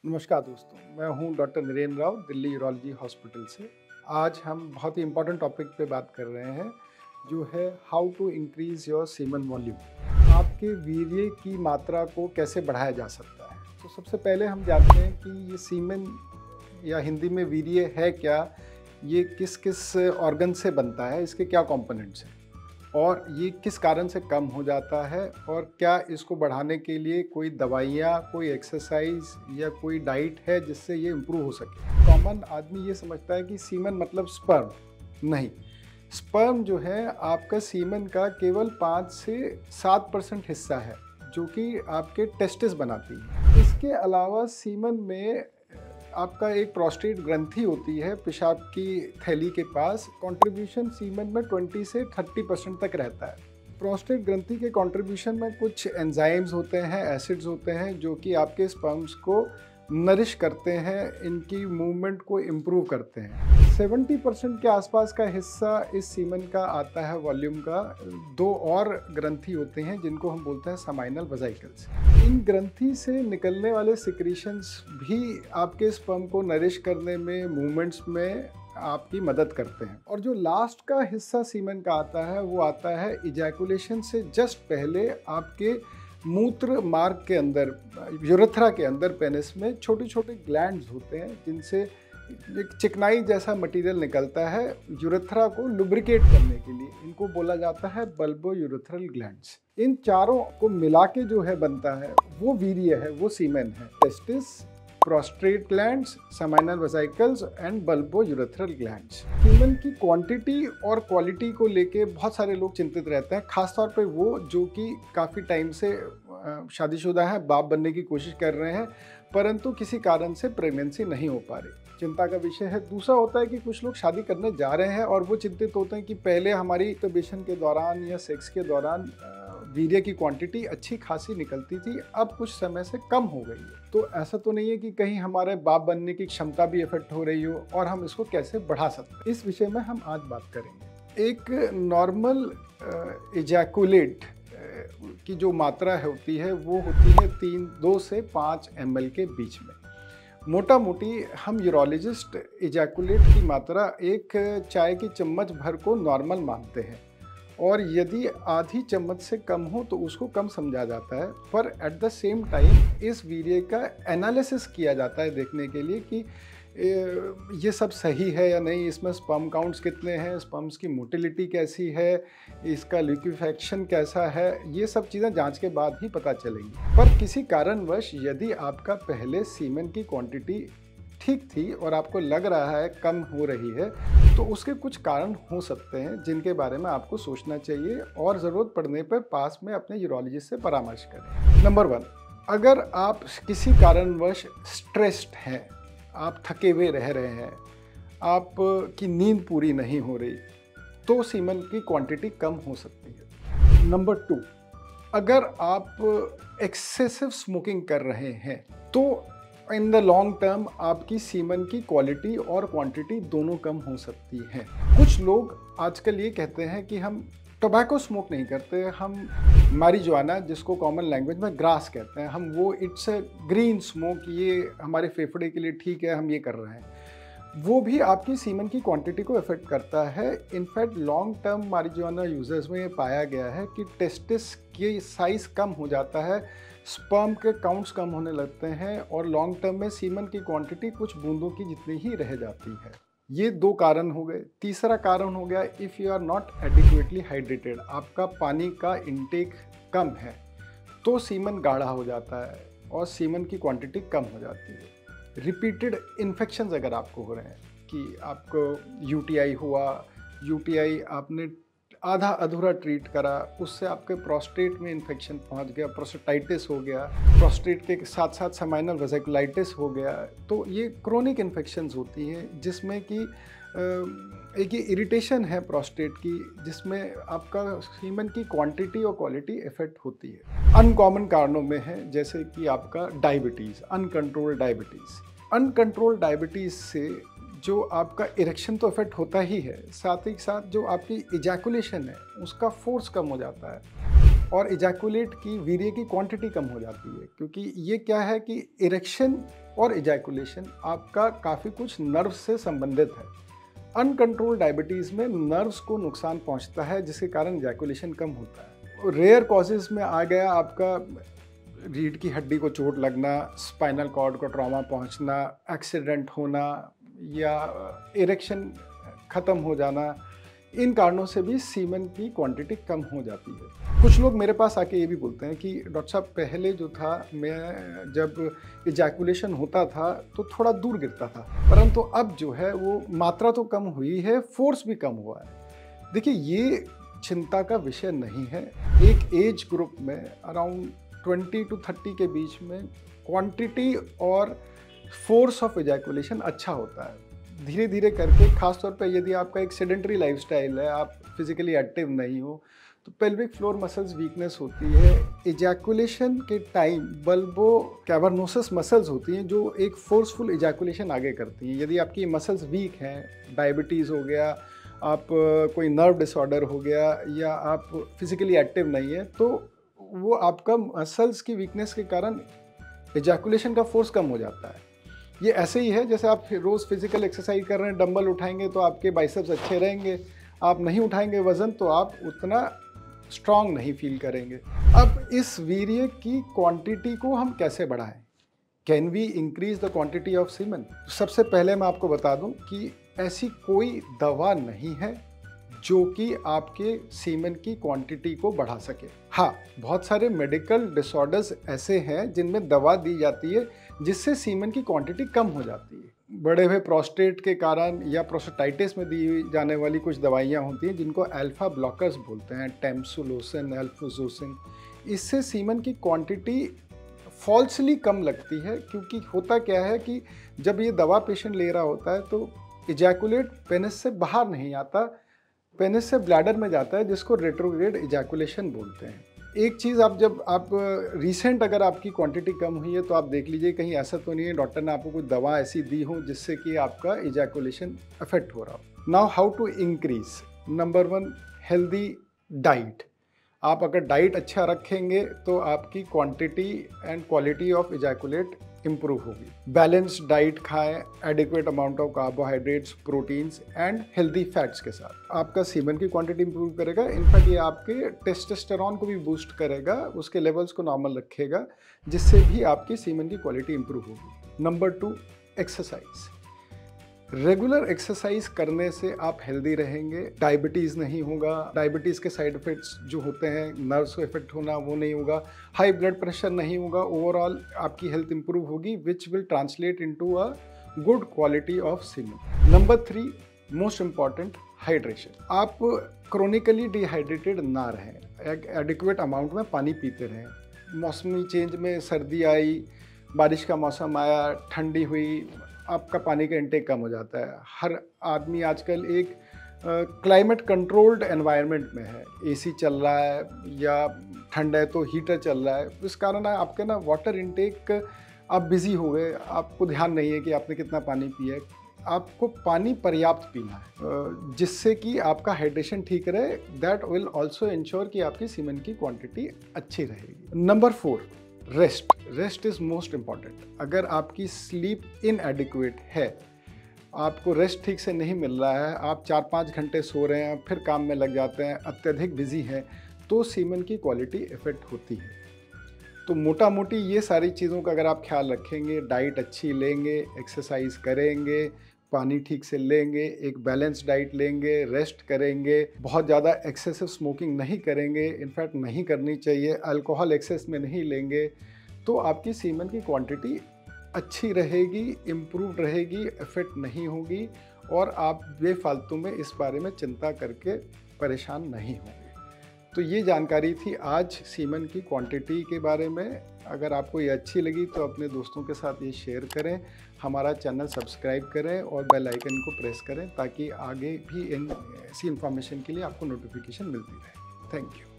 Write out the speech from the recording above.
नमस्कार दोस्तों, मैं हूं doctor Narendra Rao, Delhi urology hospital से। आज हम बहुत ही इम्पोर्टेंट टॉपिक पे बात कर रहे हैं, जो है how to increase your semen volume. आपके वीर्य की मात्रा को कैसे बढ़ाया जा सकता है। तो सबसे पहले हम जानते हैं कि ये सीमन या हिंदी में वीर्य है क्या, ये किस किस ऑर्गन से बनता है, इसके क्या कंपोनेंट्स हैं और ये किस कारण से कम हो जाता है, और क्या इसको बढ़ाने के लिए कोई दवाइयाँ, कोई एक्सरसाइज या कोई डाइट है जिससे ये इम्प्रूव हो सके। कॉमन आदमी ये समझता है कि सीमन मतलब स्पर्म। नहीं, स्पर्म जो है आपका सीमन का केवल 5 से 7% हिस्सा है, जो कि आपके टेस्टिस बनाती है। इसके अलावा सीमन में आपका एक प्रोस्टेट ग्रंथि होती है पेशाब की थैली के पास। कंट्रीब्यूशन सीमन में 20 से 30% तक रहता है। प्रोस्टेट ग्रंथि के कंट्रीब्यूशन में कुछ एंजाइम्स होते हैं, एसिड्स होते हैं, जो कि आपके स्पर्म्स को नरिश करते हैं, इनकी मूवमेंट को इम्प्रूव करते हैं। 70% के आसपास का हिस्सा इस सीमन का आता है वॉल्यूम का। 2 और ग्रंथि होते हैं जिनको हम बोलते हैं समाइनल वेसिकल्स। इन ग्रंथि से निकलने वाले सिक्रीशंस भी आपके स्पर्म को नरिश करने में, मूवमेंट्स में आपकी मदद करते हैं। और जो लास्ट का हिस्सा सीमन का आता है, वो आता है इजैकुलेशन से जस्ट पहले। आपके मूत्र मार्ग के अंदर, यूरेथ्रा के अंदर, पेनिस में छोटे छोटे ग्लैंड्स होते हैं जिनसे एक चिकनाई जैसा मटेरियल निकलता है यूरेथ्रा को लुब्रिकेट करने के लिए। इनको बोला जाता है बल्बो यूरेथ्रल ग्लैंड्स। इन चारों को मिला के जो है बनता है वो वीर्य है, वो सीमेन है। Testis, prostate glands, seminal vesicles and bulbo urethral glands. Semen की क्वांटिटी और क्वालिटी को लेके बहुत सारे लोग चिंतित रहते हैं, खासतौर पे वो जो कि काफ़ी टाइम से शादीशुदा हैं, बाप बनने की कोशिश कर रहे हैं, परंतु किसी कारण से प्रेगनेंसी नहीं हो पा रही। चिंता का विषय है। दूसरा होता है कि कुछ लोग शादी करने जा रहे हैं और वो चिंतित होते हैं कि पहले हमारी इंक्यूबेशन के दौरान या सेक्स के दौरान वीर्य की क्वांटिटी अच्छी खासी निकलती थी, अब कुछ समय से कम हो गई है। तो ऐसा तो नहीं है कि कहीं हमारे बाप बनने की क्षमता भी इफेक्ट हो रही हो, और हम इसको कैसे बढ़ा सकते हैं, इस विषय में हम आज बात करेंगे। एक नॉर्मल इजैकुलेट की जो मात्रा होती है वो होती है 2 से 5 ml के बीच में। मोटा मोटी हम यूरोलॉजिस्ट इजैकुलेट की मात्रा एक चाय की चम्मच भर को नॉर्मल मानते हैं, और यदि आधी चम्मच से कम हो तो उसको कम समझा जाता है। पर एट द सेम टाइम इस वीर्य का एनालिसिस किया जाता है देखने के लिए कि ये सब सही है या नहीं, इसमें स्पर्म काउंट्स कितने हैं, स्पर्म्स की मोटिलिटी कैसी है, इसका लिक्विफेक्शन कैसा है, ये सब चीज़ें जांच के बाद ही पता चलेंगी। पर किसी कारणवश यदि आपका पहले सीमेन की क्वांटिटी ठीक थी और आपको लग रहा है कम हो रही है, तो उसके कुछ कारण हो सकते हैं जिनके बारे में आपको सोचना चाहिए, और ज़रूरत पड़ने पर पास में अपने यूरोलॉजिस्ट से परामर्श करें। नंबर 1, अगर आप किसी कारणवश स्ट्रेस्ड हैं, आप थके हुए रह रहे हैं, आपकी नींद पूरी नहीं हो रही, तो सीमन की क्वांटिटी कम हो सकती है। नंबर 2, अगर आप एक्सेसिव स्मोकिंग कर रहे हैं, तो इन द लॉन्ग टर्म आपकी सीमन की क्वालिटी और क्वांटिटी दोनों कम हो सकती है। कुछ लोग आजकल ये कहते हैं कि हम टोबैको स्मोक नहीं करते, हम मारिजुआना, जिसको कॉमन लैंग्वेज में ग्रास कहते हैं, हम वो इट्स ए ग्रीन स्मोक, ये हमारे फेफड़े के लिए ठीक है, हम ये कर रहे हैं। वो भी आपकी सीमन की क्वांटिटी को इफेक्ट करता है। In fact long term marijuana users में ये पाया गया है कि टेस्टिस की साइज कम हो जाता है, स्पर्म के काउंट्स कम होने लगते हैं, और लॉन्ग टर्म में सीमन की क्वांटिटी कुछ बूंदों की जितनी ही रह जाती है। ये 2 कारण हो गए। तीसरा कारण हो गया, if you are not adequately hydrated, आपका पानी का इंटेक कम है, तो सीमन गाढ़ा हो जाता है और सीमन की क्वांटिटी कम हो जाती है। रिपीटेड इन्फेक्शंस अगर आपको हो रहे हैं, कि आपको यूटीआई हुआ, यूटीआई आपने आधा अधूरा ट्रीट करा, उससे आपके प्रोस्टेट में इन्फेक्शन पहुंच गया, प्रोस्टेटाइटिस हो गया, प्रोस्टेट के साथ साथ समाइनल वेसिकुलाइटिस हो गया, तो ये क्रोनिक इन्फेक्शंस होती हैं जिसमें कि एक ये इरिटेशन है प्रोस्टेट की, जिसमें आपका सीमन की क्वांटिटी और क्वालिटी इफेक्ट होती है। अनकॉमन कारणों में है जैसे कि आपका diabetes, uncontrolled diabetes. Uncontrolled diabetes से जो आपका इरेक्शन तो इफेक्ट होता ही है, साथ ही साथ जो आपकी इजैकुलेशन है उसका फोर्स कम हो जाता है, और इजैकुलेट की वीर्य की क्वांटिटी कम हो जाती है। क्योंकि ये क्या है कि इरेक्शन और इजैकुलेशन आपका काफ़ी कुछ नर्व से संबंधित है। अनकंट्रोल्ड डायबिटीज़ में नर्व्स को नुकसान पहुंचता है, जिसके कारण इजैकुलेशन कम होता है। रेयर कॉजेज़ में आ गया आपका रीढ़ की हड्डी को चोट लगना, स्पाइनल कॉर्ड को ट्रॉमा पहुंचना, एक्सीडेंट होना या इरेक्शन ख़त्म हो जाना। इन कारणों से भी सीमेन की क्वांटिटी कम हो जाती है। कुछ लोग मेरे पास आके ये भी बोलते हैं कि डॉक्टर साहब पहले जो था, मैं जब इजैकुलेशन होता था तो थोड़ा दूर गिरता था, परंतु अब जो है वो मात्रा तो कम हुई है, फोर्स भी कम हुआ है। देखिए, ये चिंता का विषय नहीं है। एक एज ग्रुप में अराउंड 20 to 30 के बीच में क्वांटिटी और फोर्स ऑफ इजैकुलेशन अच्छा होता है। धीरे धीरे करके, खासतौर पे यदि आपका एक सेडेंटरी लाइफस्टाइल है, आप फिजिकली एक्टिव नहीं हो, तो पेल्विक फ्लोर मसल्स वीकनेस होती है। इजैकुलेशन के टाइम बल्बो कैवर्नोसस मसल्स होती हैं जो एक फोर्सफुल इजैकुलेशन आगे करती हैं। यदि आपकी मसल्स वीक हैं, डायबिटीज़ हो गया, आप कोई नर्व डिसऑर्डर हो गया, या आप फिजिकली एक्टिव नहीं है, तो वो आपका मसल्स की वीकनेस के कारण इजैकुलेशन का फोर्स कम हो जाता है। ये ऐसे ही है जैसे आप रोज़ फिजिकल एक्सरसाइज कर रहे हैं, डंबल उठाएंगे तो आपके बाइसेप्स अच्छे रहेंगे, आप नहीं उठाएंगे वज़न तो आप उतना स्ट्रांग नहीं फील करेंगे। अब इस वीर्य की क्वांटिटी को हम कैसे बढ़ाएं? Can we increase the quantity of semen? सबसे पहले मैं आपको बता दूं कि ऐसी कोई दवा नहीं है जो कि आपके सीमेन की क्वांटिटी को बढ़ा सके। हाँ, बहुत सारे मेडिकल डिसऑर्डर्स ऐसे हैं जिनमें दवा दी जाती है जिससे सीमेन की क्वांटिटी कम हो जाती है। बढ़े हुए प्रोस्टेट के कारण या प्रोस्टेटाइटिस में दी जाने वाली कुछ दवाइयाँ होती हैं जिनको अल्फा ब्लॉकर्स बोलते हैं, टेम्सुलोसिन, एल्फुजोसिन। इससे सीमेन की क्वांटिटी फॉल्सली कम लगती है, क्योंकि होता क्या है कि जब ये दवा पेशेंट ले रहा होता है तो इजैकुलेट पेनिस से बाहर नहीं आता, पेनिस से ब्लैडर में जाता है, जिसको रेट्रोग्रेड इजैकुलेशन बोलते हैं। एक चीज़, जब आप रिसेंट अगर आपकी क्वांटिटी कम हुई है तो आप देख लीजिए कहीं ऐसा तो नहीं है डॉक्टर ने आपको कोई दवा ऐसी दी हो जिससे कि आपका इजैकुलेशन अफेक्ट हो रहा हो। Now how to increase? Number 1, healthy diet. आप अगर डाइट अच्छा रखेंगे तो आपकी quantity and quality of ejaculate improve होगी। बैलेंस्ड डाइट खाएं, adequate amount of carbohydrates, proteins and healthy fats के साथ। आपका सीमेन की क्वांटिटी इंप्रूव करेगा। इनफैक्ट ये आपके टेस्टोस्टेरोन को भी बूस्ट करेगा, उसके लेवल्स को नॉर्मल रखेगा, जिससे भी आपकी सीमेन की क्वालिटी इंप्रूव होगी। Number 2, exercise. रेगुलर एक्सरसाइज करने से आप हेल्दी रहेंगे, डायबिटीज़ नहीं होगा, डायबिटीज़ के साइड इफ़ेक्ट्स जो होते हैं, नर्व्स को इफेक्ट होना, वो नहीं होगा, हाई ब्लड प्रेशर नहीं होगा, ओवरऑल आपकी हेल्थ इंप्रूव होगी, which will translate into a good quality of semen. Number 3, most important, hydration. आप क्रोनिकली डिहाइड्रेटेड ना रहें, एक एडिक्वेट अमाउंट में पानी पीते रहें। मौसमी चेंज में सर्दी आई, बारिश का मौसम आया, ठंडी हुई, आपका पानी का इंटेक कम हो जाता है। हर आदमी आजकल एक क्लाइमेट कंट्रोल्ड एनवायरनमेंट में है, एसी चल रहा है या ठंड है तो हीटर चल रहा है, इस कारण आपके ना वाटर इंटेक, आप बिजी हो गए, आपको ध्यान नहीं है कि आपने कितना पानी पिया है। आपको पानी पर्याप्त पीना है जिससे कि आपका हाइड्रेशन ठीक रहे। दैट विल ऑल्सो इंश्योर कि आपकी सीमेन की क्वांटिटी अच्छी रहेगी। Number 4, rest. Rest is most important. अगर आपकी स्लीप इनएडिक्वेट है, आपको रेस्ट ठीक से नहीं मिल रहा है, आप 4-5 घंटे सो रहे हैं, फिर काम में लग जाते हैं, अत्यधिक बिजी हैं, तो सीमेन की क्वालिटी इफेक्ट होती है। तो मोटा मोटी ये सारी चीज़ों का अगर आप ख्याल रखेंगे, डाइट अच्छी लेंगे, एक्सरसाइज करेंगे, पानी ठीक से लेंगे, एक बैलेंस डाइट लेंगे, रेस्ट करेंगे, बहुत ज़्यादा एक्सेसिव स्मोकिंग नहीं करेंगे, इनफैक्ट नहीं करनी चाहिए, अल्कोहल एक्सेस में नहीं लेंगे, तो आपकी सीमेन की क्वांटिटी अच्छी रहेगी, इम्प्रूव रहेगी, इफेक्ट नहीं होगी और आप बेफालतू में इस बारे में चिंता करके परेशान नहीं होंगे। तो ये जानकारी थी आज सीमेन की क्वांटिटी के बारे में। अगर आपको ये अच्छी लगी तो अपने दोस्तों के साथ ये शेयर करें, हमारा चैनल सब्सक्राइब करें और बेल आइकन को प्रेस करें ताकि आगे भी ऐसी इन्फॉर्मेशन के लिए आपको नोटिफिकेशन मिलती रहे। Thank you.